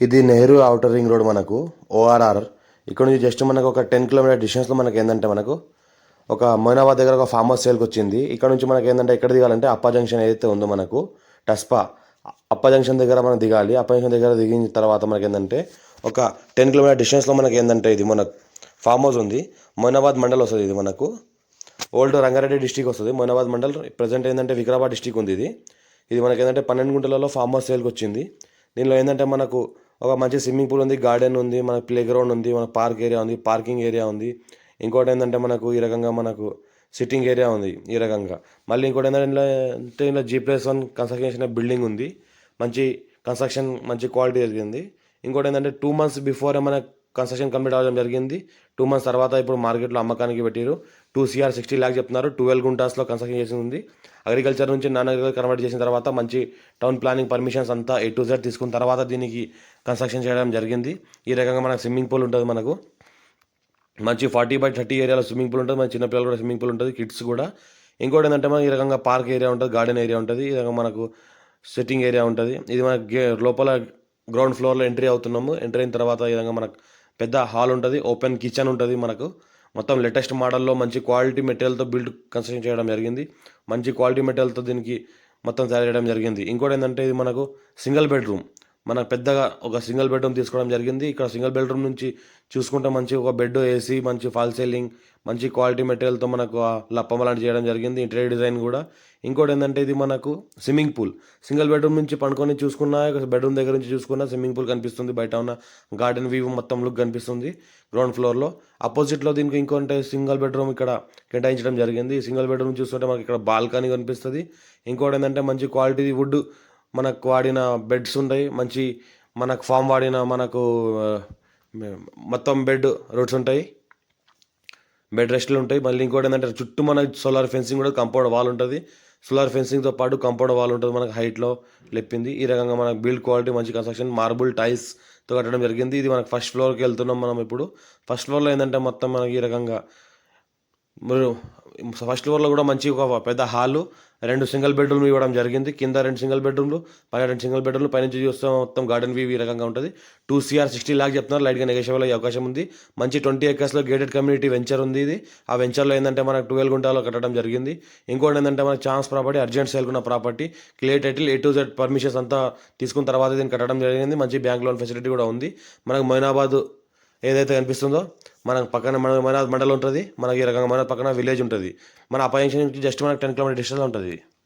ఇది Nehru outer ring road మనకు ORR. ఇక్కడ నుంచి జస్ట్ మనకు ఒక 10 కిలోమీటర్ డిస్టెన్స్లో మనకి ఏంటంటే మనకు ఒక మొయినాబాద్ దగ్గర ఒక ఫామ్ హౌస్ సేల్కి వచ్చింది. ఇక్కడ నుంచి మనకి ఏంటంటే ఎక్కడ దిగాలంటే అప్పా జంక్షన్ ఏదైతే ఉందో మనకు టస్పా అప్పా జంక్షన్ దగ్గర మనం దిగాలి. అప్పా జంక్షన్ దగ్గర దిగిన తర్వాత మనకి ఏంటంటే ఒక 10 కిలోమీటర్ డిస్టెన్స్లో మనకి ఏంటంటే ఇది మన ఫామ్ హౌస్ ఉంది. మొయినాబాద్ మండల్ వస్తుంది. ఇది మనకు ఓల్డ్ రంగారెడ్డి డిస్టిక్ వస్తుంది. మొయినాబాద్ మండల్ ప్రజెంట్ ఏంటంటే వికారాబాద్ డిస్టిక్ ఉంది. ఇది మనకి ఏంటంటే 12 గుంటలలో ఫామ్ హౌస్ సేల్కి వచ్చింది. దీనిలో ఏంటంటే మనకు ఒక మంచి స్విమ్మింగ్ పూల్ ఉంది, గార్డెన్ ఉంది, మన ప్లే గ్రౌండ్ ఉంది, మన పార్క్ ఏరియా ఉంది, పార్కింగ్ ఏరియా ఉంది. ఇంకోటి ఏంటంటే మనకు ఈ రకంగా మనకు సిట్టింగ్ ఏరియా ఉంది ఈ రకంగా. మళ్ళీ ఇంకోటి ఏంటంటే ఇలా G+1 కన్స్ట్రక్షన్ బిల్డింగ్ ఉంది. మంచి కన్స్ట్రక్షన్ మంచి క్వాలిటీ జరిగింది. ఇంకోటి ఏంటంటే 2 months బిఫోర్ మన కన్స్ట్రక్షన్ కంప్లీట్ అవ్వడం జరిగింది. 2 months తర్వాత ఇప్పుడు మార్కెట్లో అమ్మకానికి పెట్టారు. 2 CR 60 lakhs చెప్తున్నారు. 12 గుంటాస్లో కన్స్ట్రక్షన్ చేసి ఉంది. అగ్రికల్చర్ నుంచి నాన్ అగ్రికల్చర్ కన్వర్ట్ చేసిన తర్వాత మంచి టౌన్ ప్లానింగ్ పర్మిషన్స్ అంతా A to Z తీసుకున్న తర్వాత దీనికి కన్స్ట్రక్షన్ చేయడం జరిగింది. ఈ రకంగా మనకు స్విమ్మింగ్ పూల్ ఉంటుంది. మనకు మంచి 40/30 ఏరియాలో స్విమ్మింగ్ పూల్ ఉంటుంది. మన చిన్నపిల్లలు కూడా స్విమ్మింగ్ పూల్ ఉంటుంది, కిడ్స్ కూడా. ఇంకోటి ఏంటంటే మనకి ఈ రకంగా పార్క్ ఏరియా ఉంటుంది, గార్డెన్ ఏరియా ఉంటుంది. ఈ రకంగా మనకు సిట్టింగ్ ఏరియా ఉంటుంది. ఇది మనకి లోపల గ్రౌండ్ ఫ్లోర్లో ఎంట్రీ అవుతున్నాము. ఎంట్రీ అయిన తర్వాత ఈ విధంగా మనకు పెద్ద హాల్ ఉంటుంది, ఓపెన్ కిచెన్ ఉంటుంది. మనకు మొత్తం లేటెస్ట్ మోడల్లో మంచి క్వాలిటీ మెటీరియల్తో బిల్డ్ కన్స్ట్రక్షన్ చేయడం జరిగింది. మంచి క్వాలిటీ మెటీరియల్తో దీనికి మొత్తం తయారు చేయడం జరిగింది. ఇంకోటి ఏంటంటే ఇది మనకు సింగిల్ బెడ్రూమ్. మన పెద్దగా ఒక సింగిల్ బెడ్రూమ్ తీసుకోవడం జరిగింది. ఇక్కడ సింగిల్ బెడ్రూమ్ నుంచి చూసుకుంటే మంచి ఒక బెడ్, ఏసీ, మంచి ఫాల్ సీలింగ్, మంచి క్వాలిటీ మెటీరియల్తో మనకు లప్పం లాంటి చేయడం జరిగింది. ఇంటీరియర్ డిజైన్ కూడా. ఇంకోటి ఏంటంటే ఇది మనకు స్విమ్మింగ్ పూల్. సింగిల్ బెడ్రూమ్ నుంచి పండుకొని చూసుకున్నా, బెడ్రూమ్ దగ్గర నుంచి చూసుకున్నా స్విమ్మింగ్ పూల్ కనిపిస్తుంది. బయట ఉన్న గార్డెన్ వ్యూ మొత్తం లుక్ కనిపిస్తుంది గ్రౌండ్ ఫ్లోర్లో. అపోజిట్లో దీనికి ఇంకోటి సింగిల్ బెడ్రూమ్ ఇక్కడ కేటాయించడం జరిగింది. సింగిల్ బెడ్రూమ్ చూస్తుంటే మనకి ఇక్కడ బాల్కనీ కనిపిస్తుంది. ఇంకోటి ఏంటంటే మంచి క్వాలిటీ వుడ్ మనకు వాడిన బెడ్స్ ఉంటాయి. మంచి మనకు ఫామ్ వాడిన మనకు మొత్తం బెడ్ రూట్స్ ఉంటాయి, బెడ్ రెస్ట్లు ఉంటాయి. మళ్ళీ ఇంకోటి ఏంటంటే చుట్టూ మనకి సోలార్ ఫెన్సింగ్ కూడా కాంపౌండ్ వాల్ ఉంటుంది. సోలార్ ఫెన్సింగ్తో పాటు కాంపౌండ్ వాల్ ఉంటుంది మనకు హైట్లో లేపింది. ఈ రకంగా మనకు బిల్డ్ క్వాలిటీ మంచి కన్స్ట్రక్షన్ మార్బుల్ టైల్స్తో కట్టడం జరిగింది. ఇది మనకు ఫస్ట్ ఫ్లోర్కి వెళ్తున్నాం మనం ఇప్పుడు. ఫస్ట్ ఫ్లోర్లో ఏంటంటే మొత్తం మనకి ఈ రకంగా ఫస్ట్ ఫ్లోర్లో కూడా మంచి ఒక పెద్ద హాలు, 2 సింగిల్ బెడ్రూమ్లు ఇవ్వడం జరిగింది. కింద 2 సింగిల్ బెడ్రూమ్లు, పైన 2 సింగిల్ బెడ్రూమ్లు. పైనుంచి చూస్తే మొత్తం గార్డెన్ వ్యూ ఈ రకంగా ఉంటుంది. 2 CR 60 lakhs చెప్తున్నారు. లైట్గా నెగోషియబుల్ అయ్యే అవకాశం ఉంది. మంచి 20 acresలో గేటెడ్ కమ్యూనిటీ వెంచర్ ఉంది. ఇది ఆ వెంచర్లో ఏంటంటే మనకు 12 గుంటాలో కట్టడం జరిగింది. ఇంకోటి ఏంటంటే మనకు ఛాన్స్ ప్రాపర్టీ, అర్జెంట్ సేల్ ఉన్న property, clear title, A to Z permissions అంతా తీసుకున్న తర్వాత దీన్ని కట్టడం జరిగింది. మంచి బ్యాంక్ లోన్ ఫెసిలిటీ కూడా ఉంది. మనకు మొయినాబాద్ ఏదైతే కనిపిస్తుందో మనకు పక్కన మన మండలం ఉంటుంది. మనకి ఈ రకంగా మన పక్కన విలేజ్ ఉంటుంది. మన అపాయింట్ నుంచి జస్ట్ మనకు 10 కిలోమీటర్ డిస్టెన్స్ ఉంటుంది.